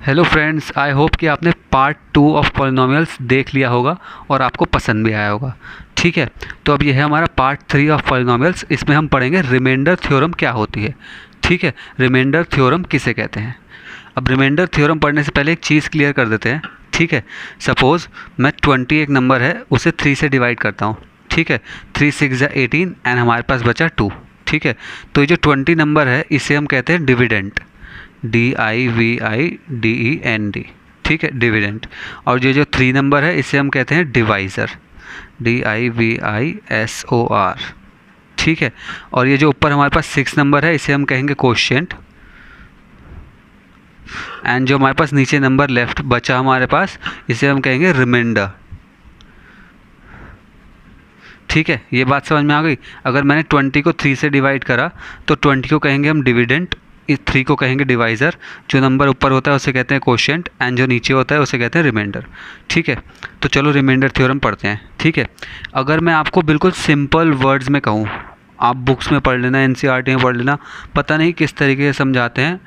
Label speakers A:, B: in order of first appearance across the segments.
A: Hello friends, I hope कि आपने part 2 of polynomials देख लिया होगा और आपको पसंद भी आया होगा। ठीक है, तो अब ये है हमारा पार्ट 3 ऑफ पॉलिनोमियल्स। इसमें हम पढ़ेंगे रिमाइंडर थ्योरम क्या होती है। ठीक है, रिमाइंडर थ्योरम किसे कहते हैं। अब रिमाइंडर थ्योरम पढ़ने से पहले एक चीज़ क्लियर कर देते हैं। ठीक है, सपोज़ मैं 20 एक नंबर है उसे 3 से डिवाइड करता हूँ। ठीक है, 3 6 18 एंड हमारे पास बचा 2। ठीक है, तो ये जो 20 नंबर है इसे हम कहते हैं डिविडेंट, DIVIDEND। ठीक है, डिविडेंट। और ये जो 3 नंबर है इसे हम कहते हैं डिवाइज़र, DIVISOR। ठीक है, और ये जो ऊपर हमारे पास 6 नंबर है इसे हम कहेंगे कोशिएंट। एंड जो हमारे पास नीचे नंबर लेफ्ट बचा हमारे पास इसे हम कहेंगे रिमाइंडर। ठीक है, ये बात समझ में आ गई। अगर मैंने 20 को 3 से डिवाइड करा तो 20 को कहेंगे हम डिविडेंट, इस 3 को कहेंगे डिवाइज़र, जो नंबर ऊपर होता है उसे कहते हैं कोशिएंट एंड जो नीचे होता है उसे कहते हैं रिमाइंडर। ठीक है, तो चलो रिमाइंडर थ्योरम पढ़ते हैं। ठीक है, अगर मैं आपको बिल्कुल सिंपल वर्ड्स में कहूँ, आप बुक्स में पढ़ लेना, NCERT में पढ़ लेना, पता नहीं किस तरीके से समझाते हैं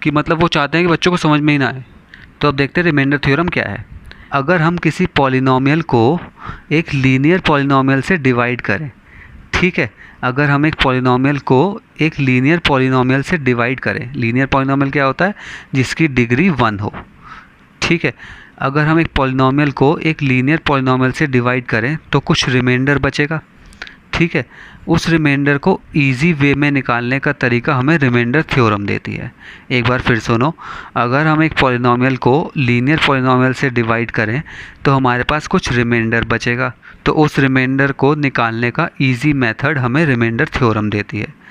A: कि मतलब वो चाहते हैं कि बच्चों को समझ में ही ना आए। तो अब देखते हैं रिमाइंडर थ्योरम क्या है। अगर हम किसी पॉलिनोमियल को एक लीनियर पॉलिनोमियल से डिवाइड करें, ठीक है, अगर हम एक पॉलिनोमियल को एक लीनियर पॉलिनोमियल से डिवाइड करें, लीनियर पॉलिनोमियल क्या होता है, जिसकी डिग्री 1 हो। ठीक है, अगर हम एक पॉलिनोमियल को एक लीनियर पॉलिनोमियल से डिवाइड करें तो कुछ रिमाइंडर बचेगा। ठीक है, उस रिमाइंडर को इजी वे में निकालने का तरीका हमें रिमाइंडर थ्योरम देती है। एक बार फिर सुनो, अगर हम एक पॉलिनोमियल को लीनियर पॉलिनोमियल से डिवाइड करें तो हमारे पास कुछ रिमाइंडर बचेगा, तो उस रिमाइंडर को निकालने का इजी मेथड हमें रिमाइंडर थ्योरम देती है।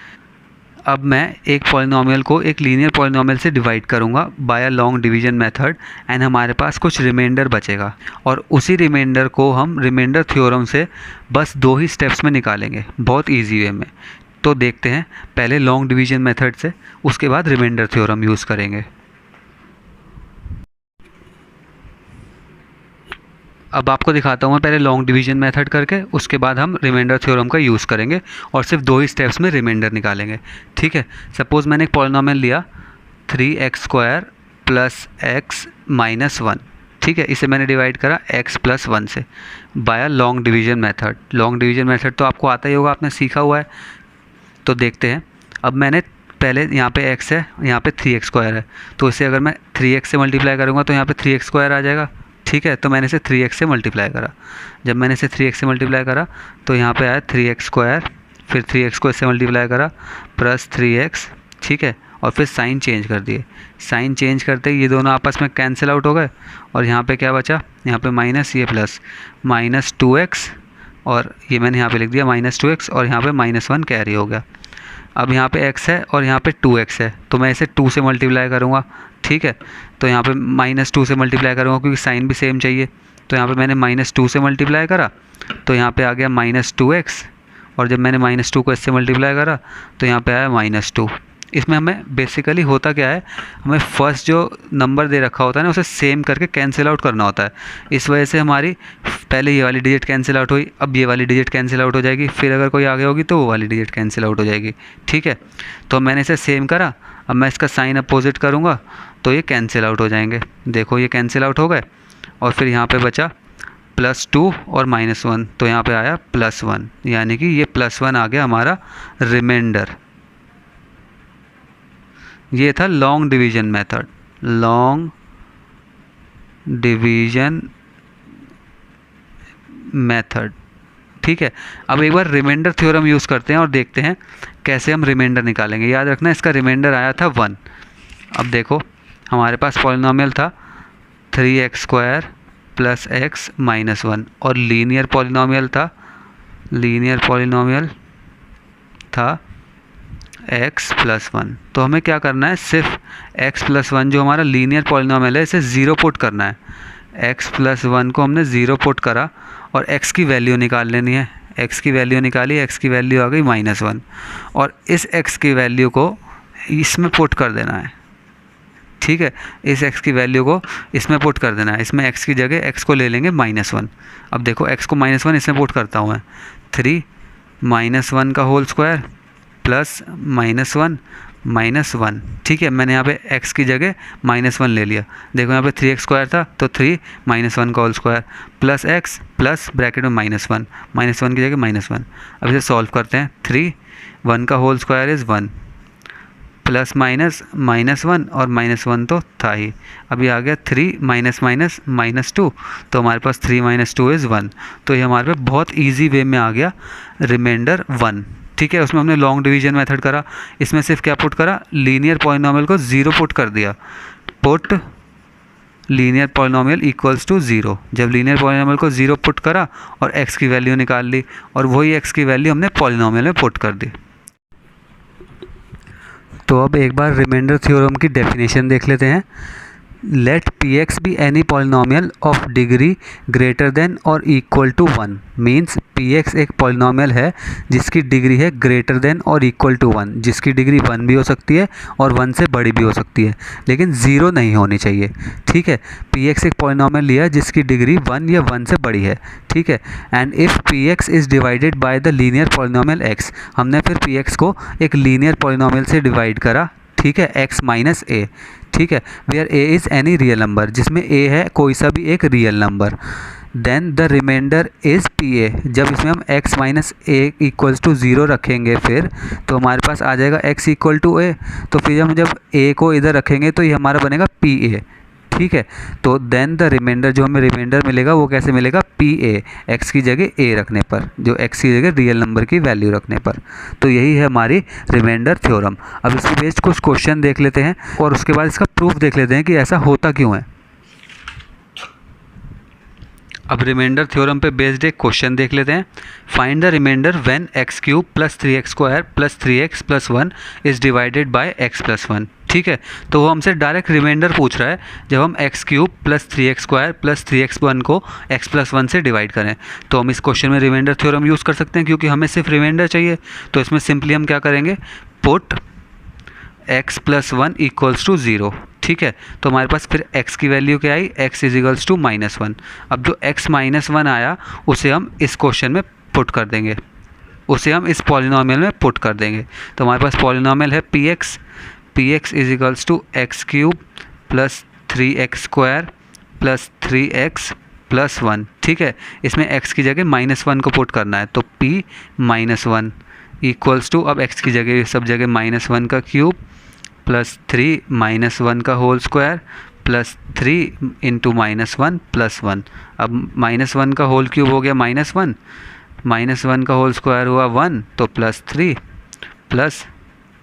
A: अब मैं एक पॉलिनोमियल को एक लीनियर पॉलिनोमियल से डिवाइड करूंगा by long division method and हमारे पास कुछ रिमाइंडर बचेगा, और उसी रिमाइंडर को हम रिमाइंडर थ्योरम से बस 2 ही स्टेप्स में निकालेंगे, बहुत इजी वे में। तो देखते हैं, पहले लॉन्ग डिवीजन मेथड से, उसके बाद रिमाइंडर थ्योरम यूज़ करेंगे। अब आपको दिखाता हूँ मैं पहले लॉन्ग डिवीजन मेथड करके, उसके बाद हम रिमाइंडर थ्योरम का यूज़ करेंगे और सिर्फ 2 ही स्टेप्स में रिमाइंडर निकालेंगे। ठीक है, सपोज़ मैंने एक पॉलिनोमियल लिया 3x² + x - 1। ठीक है, इसे मैंने डिवाइड करा x + 1 से by long division method. Long division method तो आपको आता ही होगा, आपने सीखा हुआ है। तो देखते हैं, अब मैंने पहले यहाँ पे x है, यहाँ पे 3x² है, तो इसे अगर मैं 3x से मल्टीप्लाई करूँगा तो यहाँ पे 3x² आ जाएगा। ठीक है, तो मैंने इसे 3x से मल्टीप्लाई करा। जब मैंने इसे 3x से मल्टीप्लाई करा तो यहाँ पे आया 3x², फिर 3x को इससे मल्टीप्लाई करा प्लस 3x। ठीक है, और फिर साइन चेंज कर दिए। साइन चेंज करते ही ये दोनों आपस में कैंसिल आउट हो गए और यहाँ पे क्या बचा, यहाँ पे माइनस, ये प्लस, -2x, और ये मैंने यहाँ पे लिख दिया -2x, और यहाँ पे -1 कैरी हो गया। अब यहाँ पे x है और यहाँ पे 2x है, तो मैं इसे 2 से मल्टीप्लाई करूँगा। ठीक है, तो यहाँ पे -2 से मल्टीप्लाई करूँगा क्योंकि साइन भी सेम चाहिए। तो यहाँ पे मैंने -2 से मल्टीप्लाई करा तो यहाँ पे आ गया -2x, और जब मैंने -2 को इससे मल्टीप्लाई करा तो यहाँ पे आया -2। इसमें हमें बेसिकली होता क्या है, हमें फर्स्ट जो नंबर दे रखा होता है ना उसे सेम करके कैंसिल आउट करना होता है। इस वजह से हमारी पहले ये वाली डिजिट कैंसिल आउट हुई, अब ये वाली डिजिट कैंसिल आउट हो जाएगी, फिर अगर कोई आगे होगी तो वो वाली डिजिट कैंसिल आउट हो जाएगी। ठीक है, तो मैंने इसे सेम करा, अब मैं इसका साइन अपोजिट करूँगा तो ये कैंसिल आउट हो जाएंगे। देखो ये कैंसिल आउट हो गए, और फिर यहाँ पे बचा +2 और -1, तो यहाँ पे आया +1, यानी कि ये +1 आ गया हमारा रिमाइंडर। ये था long division method, long division method. ठीक है, अब एक बार रिमाइंडर थ्योरम यूज़ करते हैं और देखते हैं कैसे हम रिमाइंडर निकालेंगे। याद रखना इसका रिमाइंडर आया था 1। अब देखो हमारे पास पॉलिनोमियल था 3x² + x - 1, और लीनियर पॉलिनोमियल था x + 1। तो हमें क्या करना है, सिर्फ x + 1 जो हमारा लीनियर पॉलिनोमियल है इसे 0 पुट करना है। x + 1 को हमने 0 पुट करा और x की वैल्यू निकाल लेनी है। x की वैल्यू निकाली, x की वैल्यू आ गई -1, और इस x की वैल्यू को इसमें पुट कर देना है। ठीक है, इस x की वैल्यू को इसमें पुट कर देना है। इसमें x की जगह x को ले लेंगे -1। अब देखो x को -1 इसमें पुट करता हूँ मैं, 3 - 1 का होल स्क्वायर प्लस -1 -1। ठीक है, मैंने यहाँ पे x की जगह -1 ले लिया। देखो यहाँ पे 3x² था तो 3 -1 का whole square plus x plus bracket में -1, -1 की जगह -1। अब इसे सॉल्व करते हैं। 3 1 का whole square is 1 plus minus -1 और -1 तो था ही। अभी आ गया 3 -2, तो हमारे पास 3 - 2 इज़ 1। तो ये हमारे पे बहुत ईजी वे में आ गया रिमाइंडर 1। ठीक है, उसमें हमने लॉन्ग डिवीजन मेथड करा। इसमें सिर्फ क्या पुट करा, लीनियर पॉलिनॉमियल को 0 पुट कर दिया। Put linear polynomial equals to 0। जब लीनियर पॉलिनॉमियल को 0 पुट करा और x की वैल्यू निकाल ली, और वही x की वैल्यू हमने पॉलिनॉमियल में पुट कर दी। तो अब एक बार रिमाइंडर थ्योरम की डेफिनेशन देख लेते हैं। Let px be any polynomial of degree greater than और इक्वल टू 1। मीन्स px एक पॉलिनॉमियल है जिसकी डिग्री है ग्रेटर देन और इक्वल टू 1, जिसकी डिग्री 1 भी हो सकती है और 1 से बड़ी भी हो सकती है, लेकिन 0 नहीं होनी चाहिए। ठीक है, px एक पॉलिनॉमियल लिया जिसकी डिग्री 1 या 1 से बड़ी है। ठीक है, and if px is divided by the linear polynomial x। हमने फिर px को एक लीनियर पॉलिनॉमियल से डिवाइड करा। ठीक है, x माइनस ए। ठीक है, where a is any real number, जिसमें a है कोई सा भी एक real number. Then the remainder is pa। जब इसमें हम x minus A equals to 0 रखेंगे फिर, तो हमारे पास आ जाएगा x इक्वल टू a। तो फिर हम जब a को इधर रखेंगे तो ये हमारा बनेगा pa। ठीक है, तो देन द रिमाइंडर, जो हमें रिमाइंडर मिलेगा वो कैसे मिलेगा, pa, x की जगह a रखने पर, जो x की जगह रियल नंबर की वैल्यू रखने पर। तो यही है हमारी रिमाइंडर थ्योरम। अब इसके बेस्ड कुछ क्वेश्चन देख लेते हैं और उसके बाद इसका प्रूफ देख लेते हैं कि ऐसा होता क्यों है। अब रिमाइंडर थ्योरम पे बेस्ड एक क्वेश्चन देख लेते हैं। Find the remainder when x³ + 3x² + 3x + 1 is divided by x + 1। ठीक है, तो वो हमसे डायरेक्ट रिमाइंडर पूछ रहा है जब हम x³ + 3x² + 3x1 को x + 1 से डिवाइड करें। तो हम इस क्वेश्चन में रिमाइंडर थ्योरम यूज़ कर सकते हैं क्योंकि हमें सिर्फ रिमाइंडर चाहिए। तो इसमें सिंपली हम क्या करेंगे, पुट x + 1 इक्वल्स टू 0। ठीक है, तो हमारे पास फिर x की वैल्यू क्या आई, x इजिकल्स टू -1। अब जो x -1 आया उसे हम इस क्वेश्चन में पुट कर देंगे, उसे हम इस पॉलिनॉमियल में पुट कर देंगे। तो हमारे पास पॉलिनॉमियल है px equals to x³ + 3x² + 3x + 1। ठीक है, इसमें x की जगह -1 को पुट करना है, तो p -1 इक्वल्स टू, अब x की जगह सब जगह -1 का क्यूब प्लस 3 -1 का होल स्क्वायर प्लस 3 × -1 + 1। अब -1 का होल क्यूब हो गया -1, -1 का होल स्क्वायर हुआ 1, तो +3 प्लस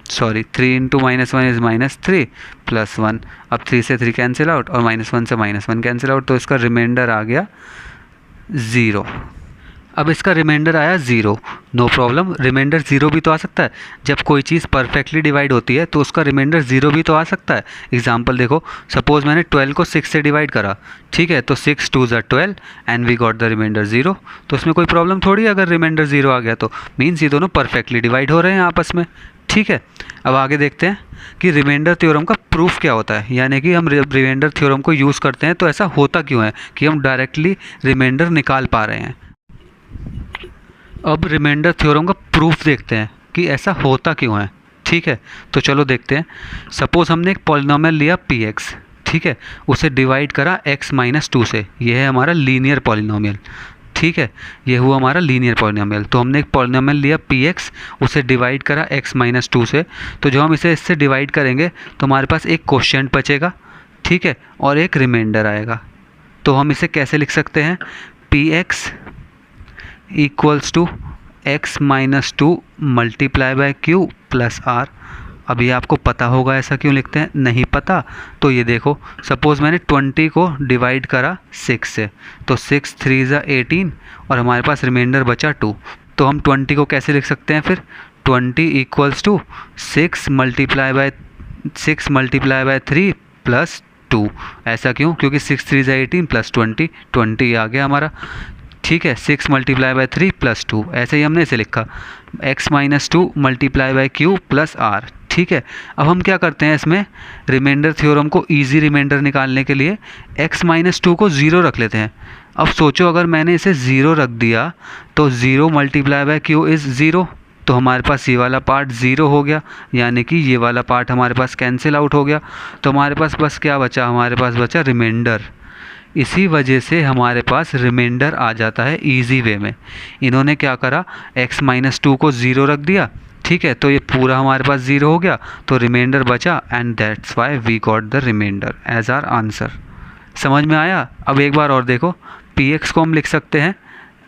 A: 3 × -1 इज़ -3 + 1। अब 3 से 3 कैंसिल आउट और -1 से -1 कैंसिल आउट, तो इसका रिमाइंडर आ गया 0। अब इसका रिमाइंडर आया 0। नो प्रॉब्लम, रिमाइंडर 0 भी तो आ सकता है। जब कोई चीज़ परफेक्टली डिवाइड होती है तो उसका रिमाइंडर 0 भी तो आ सकता है। एग्जांपल देखो, सपोज मैंने 12 को 6 से डिवाइड करा। ठीक है, तो 6 2 ज़ा 12 and we got the remainder 0। तो इसमें कोई प्रॉब्लम थोड़ी है अगर रिमाइंडर 0 आ गया तो, मीन्स ये दोनों परफेक्टली डिवाइड हो रहे हैं आपस में। ठीक है, अब आगे देखते हैं कि रिमाइंडर थ्योरम का प्रूफ क्या होता है, यानी कि हम रिमाइंडर थ्योरम को यूज़ करते हैं तो ऐसा होता क्यों है कि हम डायरेक्टली रिमाइंडर निकाल पा रहे हैं। अब रिमाइंडर थ्योरम का प्रूफ देखते हैं कि ऐसा होता क्यों है। ठीक है, तो चलो देखते हैं। सपोज़ हमने एक पॉलिनॉमियल लिया px। ठीक है, उसे डिवाइड करा x - 2 से। यह है हमारा लीनियर पॉलिनॉमियल। ठीक है, ये हुआ हमारा लीनियर पॉलिनॉमियल। तो हमने एक पॉलिनॉमियल लिया px, उसे डिवाइड करा x - 2 से। तो जब हम इसे इससे डिवाइड करेंगे तो हमारे पास एक क्वोशिएंट बचेगा। ठीक है, और एक रिमाइंडर आएगा। तो हम इसे कैसे लिख सकते हैं, px equals to x - 2 multiply by q plus r। अब ये आपको पता होगा ऐसा क्यों लिखते हैं, नहीं पता तो ये देखो, सपोज़ मैंने 20 को डिवाइड करा 6 से, तो 6 3 ज़ा 18 और हमारे पास रिमाइंडर बचा 2। तो हम 20 को कैसे लिख सकते हैं फिर, 20 equals to 6 multiply by 3 plus 2। ऐसा क्यों, क्योंकि 6 3 ज़ा 18 प्लस 20 आ गया हमारा। ठीक है, 6 मल्टीप्लाई बाय 3 प्लस 2, ऐसे ही हमने इसे लिखा x - 2 multiply by q plus r। ठीक है, अब हम क्या करते हैं इसमें, रिमाइंडर थ्योरम को इजी रिमाइंडर निकालने के लिए x - 2 को 0 रख लेते हैं। अब सोचो अगर मैंने इसे 0 रख दिया तो 0 मल्टीप्लाई बाय q इज़ 0, तो हमारे पास ये वाला पार्ट 0 हो गया, यानी कि ये वाला पार्ट हमारे पास कैंसिल आउट हो गया। तो हमारे पास बस क्या बचा, हमारे पास बचा रिमाइंडर। इसी वजह से हमारे पास रिमाइंडर आ जाता है ईजी वे में। इन्होंने क्या करा, x-2 को 0 रख दिया, ठीक है, तो ये पूरा हमारे पास 0 हो गया, तो रिमाइंडर बचा, and that's why we got the remainder as our answer. समझ में आया? अब एक बार और देखो, px को हम लिख सकते हैं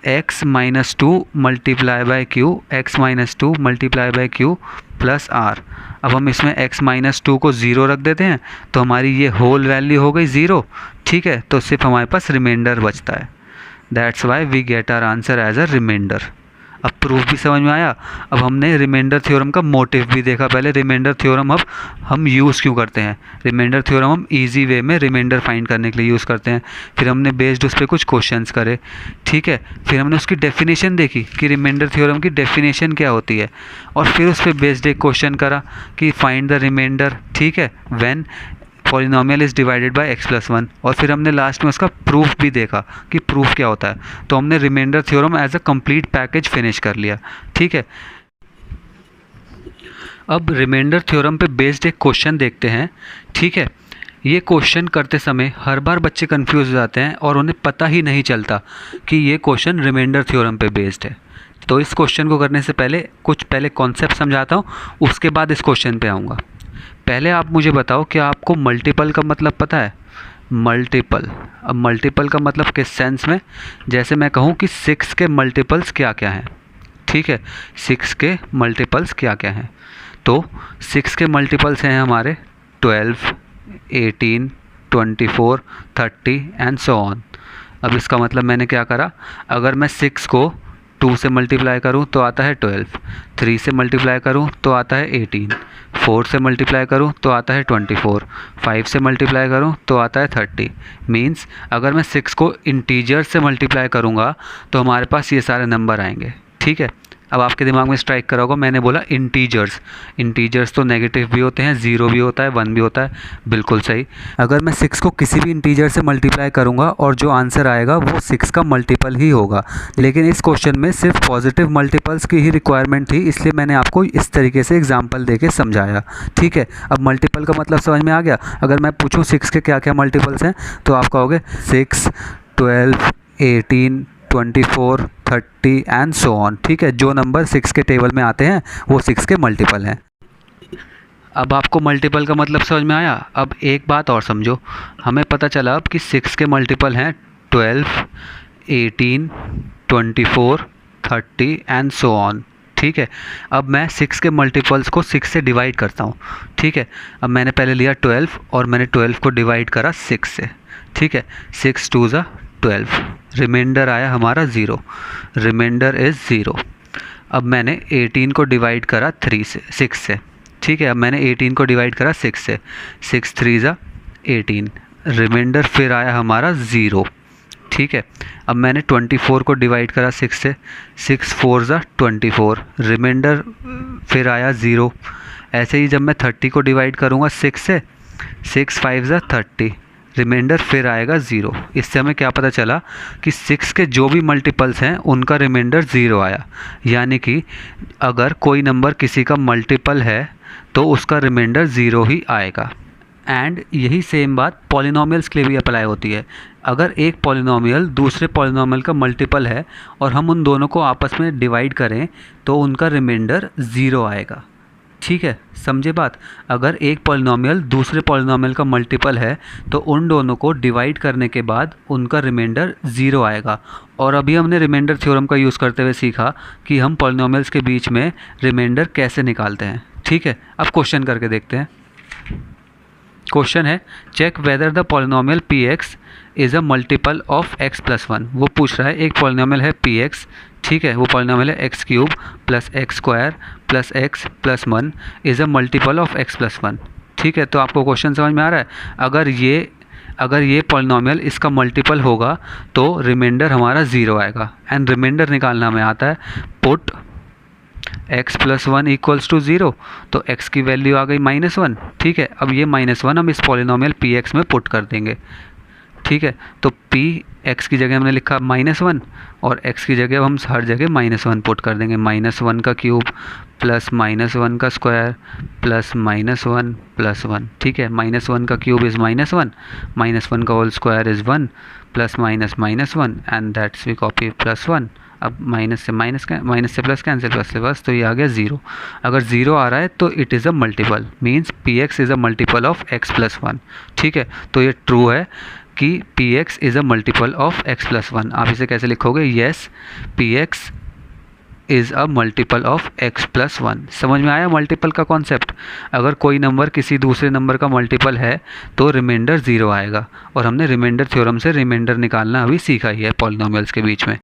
A: x-2 multiply by q, x-2 multiply by q plus r। अब हम इसमें x-2 को 0 रख देते हैं, तो हमारी ये होल वैल्यू हो गई 0, ठीक है, तो सिर्फ हमारे पास रिमाइंडर बचता है। That's why we get our answer as a remainder. अब प्रूफ भी समझ में आया। अब हमने रिमाइंडर थ्योरम का मोटिव भी देखा। पहले रिमाइंडर थ्योरम अब हम यूज़ क्यों करते हैं, रिमाइंडर थ्योरम हम इजी वे में रिमाइंडर फाइंड करने के लिए यूज़ करते हैं। फिर हमने बेस्ड उस पर कुछ क्वेश्चंस करे, ठीक है, फिर हमने उसकी डेफिनेशन देखी कि रिमाइंडर थ्योरम की डेफिनेशन क्या होती है, और फिर उस पर बेस्ड एक क्वेश्चन करा कि फाइंड द रिमाइंडर, ठीक है, when polynomial is divided bye x+1, और फिर हमने लास्ट में उसका प्रूफ भी देखा कि प्रूफ क्या होता है। तो हमने remainder theorem as a complete package finish कर लिया, ठीक है। अब रिमाइंडर थ्योरम पे बेस्ड एक क्वेश्चन देखते हैं, ठीक है। ये क्वेश्चन करते समय हर बार बच्चे कंफ्यूज हो जाते हैं और उन्हें पता ही नहीं चलता कि ये क्वेश्चन रिमाइंडर थ्योरम पे बेस्ड है। तो इस क्वेश्चन को करने से पहले कुछ कॉन्सेप्ट समझाता हूँ, उसके बाद इस क्वेश्चन पे आऊँगा। पहले आप मुझे बताओ कि आपको मल्टीपल का मतलब पता है? मल्टीपल, अब मल्टीपल का मतलब किस सेंस में, जैसे मैं कहूँ कि 6 के मल्टीपल्स क्या क्या हैं, ठीक है, 6 के मल्टीपल्स क्या क्या हैं। तो 6 के मल्टीपल्स हैं हमारे 12, 18, 24, 30 एंड सो ऑन। अब इसका मतलब मैंने क्या करा, अगर मैं 6 को 2 से मल्टीप्लाई करूँ तो आता है 12, 3 से मल्टीप्लाई करूँ तो आता है 18, 4 से मल्टीप्लाई करूँ तो आता है 24, 5 से मल्टीप्लाई करूँ तो आता है 30। मींस अगर मैं 6 को इंटीजर से मल्टीप्लाई करूँगा तो हमारे पास ये सारे नंबर आएंगे, ठीक है। अब आपके दिमाग में स्ट्राइक करा होगा, मैंने बोला इंटीजर्स, इंटीजर्स तो नेगेटिव भी होते हैं, 0 भी होता है, 1 भी होता है, बिल्कुल सही। अगर मैं 6 को किसी भी इंटीजर से मल्टीप्लाई करूंगा और जो आंसर आएगा वो 6 का मल्टीपल ही होगा, लेकिन इस क्वेश्चन में सिर्फ पॉजिटिव मल्टीपल्स की ही रिक्वायरमेंट थी, इसलिए मैंने आपको इस तरीके से एग्जाम्पल दे के समझाया, ठीक है। अब मल्टीपल का मतलब समझ में आ गया। अगर मैं पूछूँ 6 के क्या क्या मल्टीपल्स हैं, तो आप कहोगे 6, 12, 18, 24, 30 एंड सो ऑन, ठीक है। जो नंबर 6 के टेबल में आते हैं वो 6 के मल्टीपल हैं। अब आपको मल्टीपल का मतलब समझ में आया। अब एक बात और समझो, हमें पता चला अब कि 6 के मल्टीपल हैं 12, 18, 24, 30 एंड सो ऑन, ठीक है। अब मैं 6 के मल्टीपल्स को 6 से डिवाइड करता हूँ, ठीक है। अब मैंने पहले लिया 12 और मैंने 12 को डिवाइड करा 6 से, ठीक है। 6 2 ज़ा 12, रिमाइंडर आया हमारा 0, रिमाइंडर इज़ 0। अब मैंने 18 को डिवाइड करा 6 से, ठीक है। अब मैंने 18 को डिवाइड करा 6 से, 6 3 ज़ा 18, रिमाइंडर फिर आया हमारा 0, ठीक है। अब मैंने 24 को डिवाइड करा 6 से, 6 4 ज़ा 24, रिमाइंडर फिर आया 0। ऐसे ही जब मैं 30 को डिवाइड करूँगा 6 से, 6 5 ज़ा 30, रिमाइंडर फिर आएगा 0। इससे हमें क्या पता चला कि 6 के जो भी मल्टीपल्स हैं उनका रिमाइंडर 0 आया, यानी कि अगर कोई नंबर किसी का मल्टीपल है तो उसका रिमाइंडर 0 ही आएगा। एंड यही सेम बात पॉलिनोमियल्स के लिए भी अप्लाई होती है। अगर एक पॉलिनोमियल दूसरे पॉलिनोमियल का मल्टीपल है और हम उन दोनों को आपस में डिवाइड करें तो उनका रिमाइंडर 0 आएगा, ठीक है, समझे बात। अगर एक पॉलिनोमियल दूसरे पॉलिनोमियल का मल्टीपल है तो उन दोनों को डिवाइड करने के बाद उनका रिमाइंडर 0 आएगा। और अभी हमने रिमाइंडर थ्योरम का यूज़ करते हुए सीखा कि हम पॉलिनोमियल्स के बीच में रिमाइंडर कैसे निकालते हैं, ठीक है। अब क्वेश्चन करके देखते हैं। क्वेश्चन है check whether the polynomial px is a multiple of x+1। वो पूछ रहा है एक पॉलिनोमियल है px, ठीक है, वो पॉलिनोमियल है x³ plus x² plus x plus 1 is a multiple of x+1, ठीक है। तो आपको क्वेश्चन समझ में आ रहा है। अगर ये पॉलिनोमियल इसका मल्टीपल होगा तो रिमाइंडर हमारा 0 आएगा। एंड रिमाइंडर निकालना हमें आता है, पुट x+1 इक्वल्स टू 0, तो x की वैल्यू आ गई -1, ठीक है। अब ये -1 हम इस पॉलिनोमियल px में पुट कर देंगे, ठीक है। तो p x की जगह हमने लिखा -1 और x की जगह हम हर जगह -1 पुट कर देंगे। -1 का क्यूब प्लस -1 का स्क्वायर प्लस -1 प्लस 1। ठीक है, -1 का क्यूब इज़ -1, -1 का whole square is 1 plus -1 and that's we copy plus 1। अब माइनस से प्लस कैंसिल, प्लस से प्लस, तो ये आ गया 0। अगर 0 आ रहा है तो it is a multiple, means P x is a multiple of x plus 1। ठीक है, तो ये ट्रू है कि P x is a multiple of x plus 1। आप इसे कैसे लिखोगे? Yes, P x is a multiple of x plus 1। समझ में आया मल्टीपल का कॉन्सेप्ट? अगर कोई नंबर किसी दूसरे नंबर का मल्टीपल है तो रिमाइंडर 0 आएगा, और हमने रिमाइंडर थ्योरम से रिमाइंडर निकालना अभी सीखा ही है पॉलिनोमियल्स के बीच में।